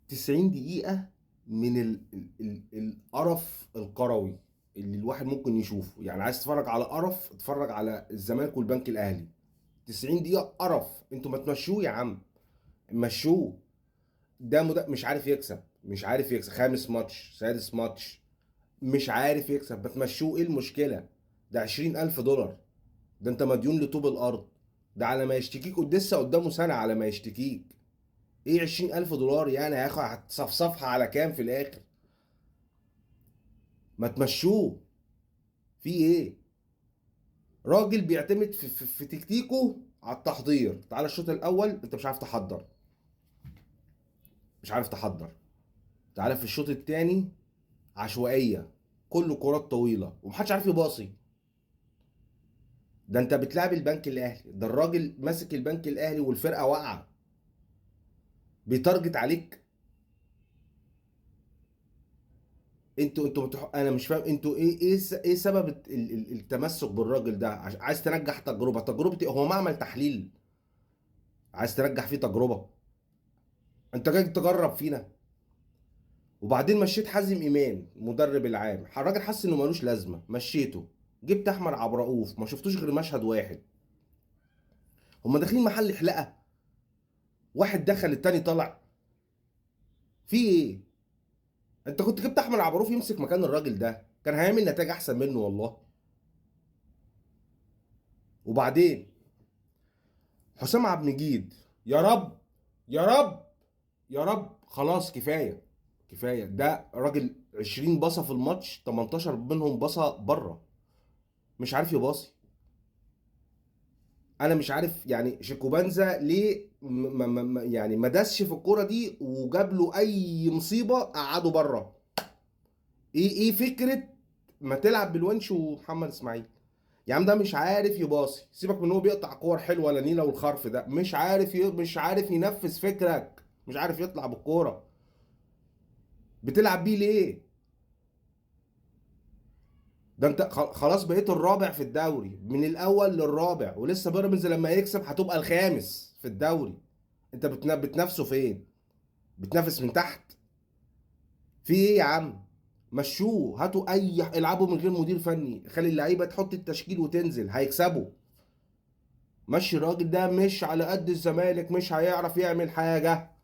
90 دقيقة من القرف الكروي اللي الواحد ممكن يشوفه. يعني عايز تتفرج على قرف، اتفرج على الزمالك والبنك الاهلي. 90 دقيقة قرف، انتوا ما تمشوه يا عم، مشوه. ده مش عارف يكسب، مش عارف يكسب، خامس ماتش سادس ماتش مش عارف يكسب، ما تمشوه. ايه المشكلة؟ ده 20,000 دولار، ده انت مديون لطوب الارض. ده على ما يشتكيك لسه قدامه سنة على ما يشتكيك. ايه 20,000 دولار يعني؟ هياخد هتصفصفها على كام في الاخر؟ ما تمشوه. في ايه؟ راجل بيعتمد في تكتيكه على التحضير. تعالى الشوط الاول انت مش عارف تحضر، مش عارف تحضر. تعالى في الشوط الثاني عشوائيه، كله كرات طويله ومحدش عارف يباصي. ده انت بتلعب البنك الاهلي، ده الراجل ماسك البنك الاهلي والفرقه واقعه، بيتارجت عليك. انتوا انا مش فاهم انتوا ايه سبب التمسك بالراجل ده؟ عايز تنجح تجربه إيه؟ هو معمل تحليل؟ عايز تنجح فيه تجربه؟ انت جاي تجرب فينا؟ وبعدين مشيت حازم امام مدرب العام، الراجل حس انه ملوش لازمه، مشيته. جبت احمد عبد الرؤوف، ما شفتوش غير مشهد واحد. هما داخلين محل حلاقه، واحد دخل التاني طلع. في ايه؟ انت كنت جبت احمد عبد الرؤوف يمسك مكان الراجل ده، كان هيعمل نتائج احسن منه والله. وبعدين حسام عبد المجيد، يا رب، يا رب، يا رب خلاص كفايه. كفايه، ده راجل 20 باصه في الماتش 18 منهم باصه بره، مش عارف يباصي. انا مش عارف يعني شيكوبانزا ليه يعني ما داسش في الكوره دي وجاب له اي مصيبه قعده بره. ايه فكره ما تلعب بالونش ومحمد اسماعيل؟ يا عم ده مش عارف يباصي، سيبك من ان هو بيقطع كور حلوه ولا نيله والخرف ده، مش عارف مش عارف ينفذ فكرك، مش عارف يطلع بالكوره. بتلعب بيه ليه؟ ده انت خلاص بقيت الرابع في الدوري، من الاول للرابع، ولسه بيراميدز لما يكسب هتبقى الخامس في الدوري. انت بتنافسه فين؟ بتنافس من تحت؟ في ايه يا عم؟ مشوه، هاتوا العبوا من غير مدير فني، خلي اللعيبه تحط التشكيل وتنزل هيكسبوا. مشي الراجل ده، مش على قد الزمالك، مش هيعرف يعمل حاجه.